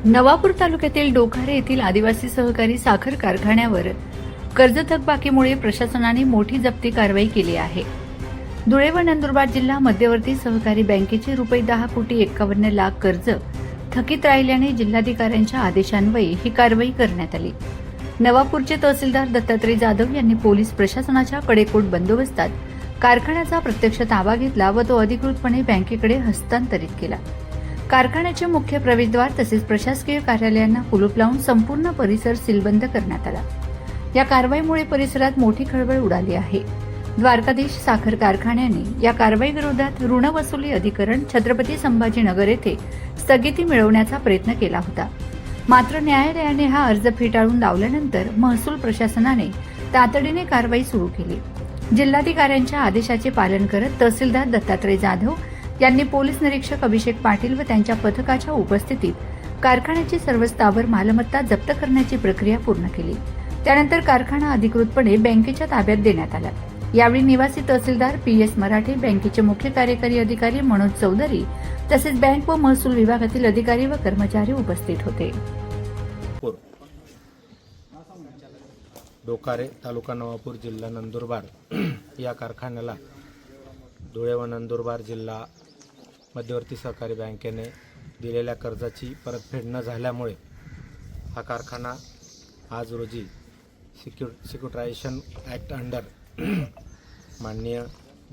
नवापूर तालुक्यातील डोखारे येथील आदिवासी सहकारी साखर कारखान्यावर कर्ज थकबाकीमुळे प्रशासनाने मोठी जप्ती कारवाई केली आहे। धुळे व नंदुरबार जिल्हा मध्यवर्ती सहकारी बँकेचे ₹10,51,00,000 कर्ज थकीत राहिल्याने जिल्हाधिकाऱ्यांच्या आदेशान्वये ही कारवाई करण्यात आली। नवापूरचे तहसीलदार दत्तात्रय जाधव यांनी पोलीस प्रशासनाच्या कडेकोट बंदोबस्तात कारखान्याचा प्रत्यक्ष ताबा घेतला व तो अधिकृतपणे बँकेकडे हस्तांतरित केला। कारखान्याचे मुख्य प्रवेशद्वार तसेच प्रशासकीय कार्यालयांना कुलूप लावून संपूर्ण परिसर सीलबंद करण्यात आला। या कारवाईमुळे परिसरात मोठी खळबळ उडाली आहे। द्वारकाधीश साखर कारखान्याने या कारवाईविरोधात ऋण वसुली अधिकरण छत्रपती संभाजीनगर येथे स्थगिती मिळवण्याचा प्रयत्न केला होता। मात्र न्यायालयाने हा अर्ज फेटाळून लावल्यानंतर महसूल प्रशासनाने तातडीने कारवाई सुरू केली। जिल्हाधिकाऱ्यांच्या आदेशाचे पालन करत तहसीलदार दत्तात्रय जाधव यांनी पोलीस निरीक्षक अभिषेक पाटील व त्यांच्या पथकाच्या उपस्थितीत कारखान्याची सर्व स्थावर मालमत्ता जप्त करण्याची प्रक्रिया पूर्ण केली। त्यानंतर कारखाना अधिकृतपणे बँकेच्या ताब्यात देण्यात आला। यावेळी निवासी तहसीलदार PS मराठे, बँकेचे मुख्य कार्यकारी अधिकारी मनोज चौधरी तसेच बँक व महसूल विभागातील अधिकारी व कर्मचारी उपस्थित होते। डोखारे तालुका नवापूर जिल्हा नंदुरबार या कारखान्याला धुळे व नंदुरबार जिल्हा मध्यवर्ती सहकारी बँकेने दिलेल्या कर्जाची परतफेड न झाल्यामुळे हा कारखाना आज रोजी सिक्युरिटायझेशन ॲक्ट अंडर माननीय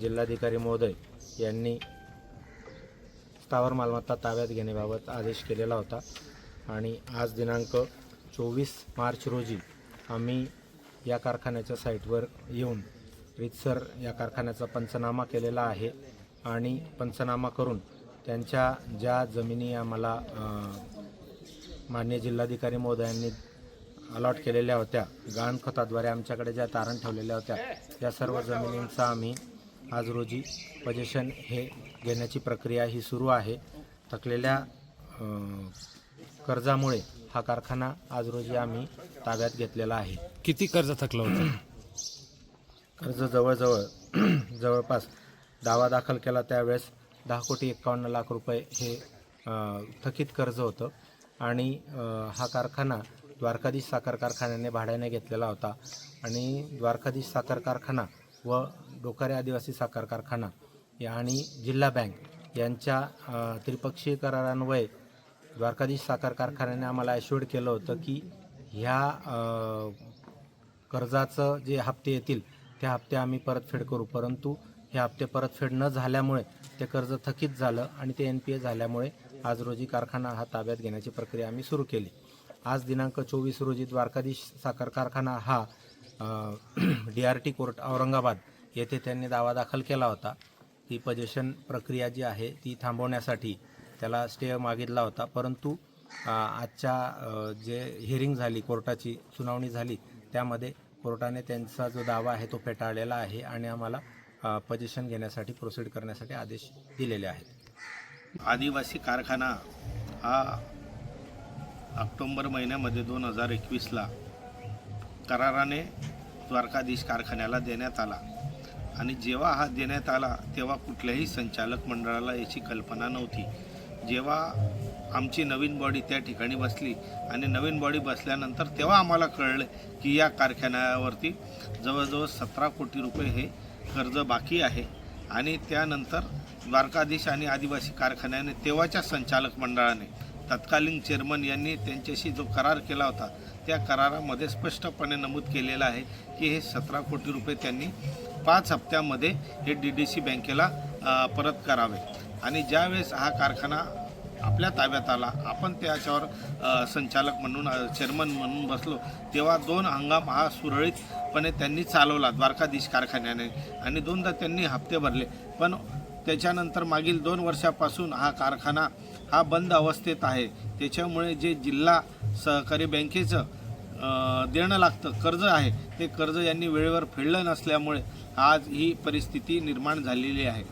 जिल्हाधिकारी महोदय यांनी स्थावर मालमत्ता ताब्यात घेण्याबाबत आदेश केलेला होता आणि आज दिनांक 24 मार्च रोजी आम्ही या कारखान्याच्या साईटवर येऊन रीतसर या कारखान्याचा पंचनामा केलेला आहे आणि पंचनामा करून त्यांच्या ज्या जमिनी आम्हाला माननीय जिल्हाधिकारी महोदयांनी अलॉट केलेल्या होत्या, गहाणखताद्वारे आमच्याकडे ज्या तारण ठेवलेल्या होत्या, या सर्व जमिनींचा आम्ही आज रोजी पोझिशन हे घेण्याची प्रक्रिया ही सुरू आहे। थकलेल्या कर्जामुळे हा कारखाना आज रोजी आम्ही घेतलेला आहे। किती कर्ज थकलं होतं? कर्ज जवळपास दावा दाखल केला त्यावेळेस ₹10,51,00,000 हे थकीत कर्ज होतं आणि हा कारखाना द्वारकाधीश साखर कारखान्याने भाड्याने घेतलेला होता आणि द्वारकाधीश साखर कारखाना व डोखारे आदिवासी साखर कारखाना आणि जिल्हा बँक यांच्या त्रिपक्षीय करारान्वये द्वारकाधीश साखर कारखान्याने आम्हाला ॲश्युअर्ड केलं होतं की ह्या कर्जाचं जे हप्ते येतील ते हप्ते आम्ही परतफेड करू, परंतु हे हप्ते परतफेड न झाल्यामुळे ते कर्ज थकीत झालं आणि ते NPA झाल्यामुळे आज रोजी कारखाना हा ताब्यात घेण्याची प्रक्रिया आम्ही सुरू केली। आज दिनांक 24 रोजी द्वारकाधीश साखर कारखाना हा DRT कोर्ट औरंगाबाद येथे त्यांनी दावा दाखल केला होता। ती पोझिशन प्रक्रिया जी आहे ती थांबवण्यासाठी त्याला स्टे मागितला होता, परंतु आजच्या जे हिअरिंग झाली, कोर्टाची सुनावणी झाली, त्यामध्ये कोर्टाने त्यांचा जो दावा आहे तो फेटाळलेला आहे आणि आम्हाला पोझिशन घेण्यासाठी प्रोसीड करण्यासाठी आदेश दिलेले आहेत। आदिवासी कारखाना हा ऑक्टोबर महिन्यामध्ये 2021ला कराराने द्वारकाधीश कारखान्याला देण्यात आला आणि जेव्हा हा देण्यात आला तेव्हा कुठल्याही संचालक मंडळाला याची कल्पना नव्हती। जेव्हा आमची नवीन बॉडी त्या ठिकाणी बसली आणि नवीन बॉडी बसल्यानंतर तेव्हा आम्हाला कळलं की या कारखान्यावरती जवळजवळ 17 कोटी रुपये हे कर्ज बाकी आहे आणि त्यानंतर द्वारकाधीश आणि आदिवासी कारखान्याने तेव्हाच्या संचालक मंडळाने तत्कालीन चेअरमन यांनी त्यांच्याशी जो करार केला होता त्या करारामध्ये स्पष्टपणे नमूद केलेलं आहे की हे 17 कोटी रुपये त्यांनी 5 हप्त्यामध्ये हे DDC बँकेला परत करावे आणि ज्यावेळेस हा कारखाना आपल्या ताब्यात आला, आपण त्याच्यावर संचालक म्हणून चेअरमन म्हणून बसलो, तेव्हा 2 हंगाम हा सुरळीतपणे त्यांनी चालवला द्वारकाधीश कारखान्याने आणि 2दा त्यांनी हप्ते भरले। पण त्याच्यानंतर मागील 2 वर्षापासून हा कारखाना हा बंद अवस्थेत आहे। त्याच्यामुळे जे जिल्हा सहकारी बँकेचं देणं लागतं कर्ज आहे ते कर्ज यांनी वेळेवर फेडलं नसल्यामुळे आज ही परिस्थिती निर्माण झालेली आहे।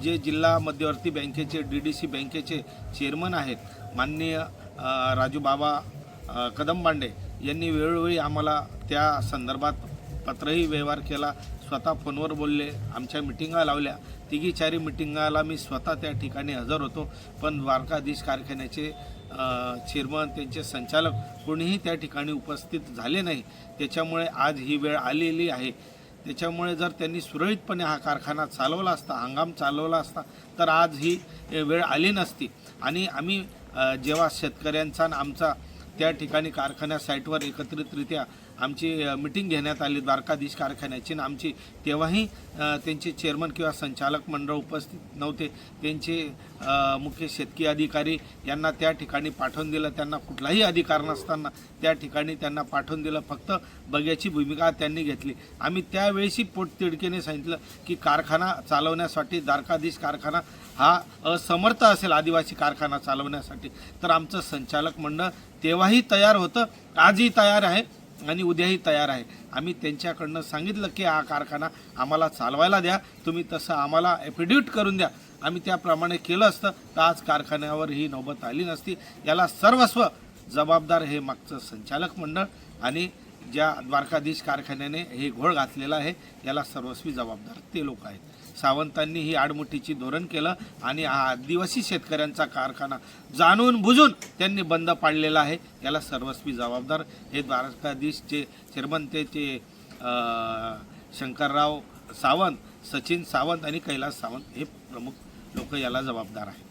जे जिल्हा मध्यवर्ती बँकेचे DDC बँकेचे चेअरमन आहेत माननीय राजूबाबा कदमबांडे यांनी वेळोवेळी आम्हाला त्या संदर्भात पत्रही व्यवहार केला, स्वतः फोनवर बोलले, आमच्या मिटिंगा लावल्या, तिघी चारी मिटिंगाला मी स्वतः त्या ठिकाणी हजर होतो, पण द्वारकाधीश कारखान्याचे चेअरमन, त्यांचे संचालक कोणीही त्या ठिकाणी उपस्थित झाले नाही. त्याच्यामुळे आज ही वेळ आलेली आहे. त्याच्यामुळे जर त्यांनी सुरळीतपणे हा कारखाना चालवला असता, हंगाम चालवला असता, तर आज ही वेळ आली नसती. आणि आम्ही जेव्हा शेतकऱ्यांचा आणि आमचा त्या ठिकाणी कारखान्या साईटवर एकत्रितरित्या आमची मिटिंग घेण्यात आली द्वारकाधीश कारखान्याची, आणि आमची तेव्हाही त्यांचे चेअरमन किंवा संचालक मंडळ उपस्थित नव्हते. त्यांचे मुख्य शेतकी अधिकारी यांना त्या ठिकाणी पाठवून दिलं. त्यांना कुठलाही अधिकार नसताना त्या ठिकाणी त्यांना पाठवून दिलं. फक्त बघ्याची भूमिका त्यांनी घेतली. आम्ही त्यावेळेसही पोटतिडकीने सांगितलं की कारखाना चालवण्यासाठी द्वारकाधीश कारखाना हा असमर्थ असेल आदिवासी कारखाना चालवण्यासाठी. तर आमचं संचालक मंडळ तेव्हाही तयार होतं, आजही तयार आहे आणि उद्याही तयार आहे. आम्ही त्यांच्याकडनं सांगितलं की हा कारखाना आम्हाला चालवायला द्या, तुम्ही तसं आम्हाला ॲफिडेविट करून द्या. आम्ही त्याप्रमाणे केलं असतं तर आज कारखान्यावर ही नौबत आली नसती. याला सर्वस्व जबाबदार हे मागचं संचालक मंडळ आणि ज्या द्वारकाधीश कारखान्याने हे घोळ घातलेला आहे याला सर्वस्वी जबाबदार ते लोक आहेत. सावंतांनी ही आडमुठीची धोरण केलं आणि हा आदिवासी शेतकऱ्यांचा कारखाना जाणून बुजून त्यांनी बंद पाडलेला आहे. याला सर्वस्वी जबाबदार हे द्वारकाधीशचे चेअरमन ते शंकरराव सावंत, सचिन सावंत आणि कैलास सावंत हे प्रमुख लोक याला जबाबदार आहेत.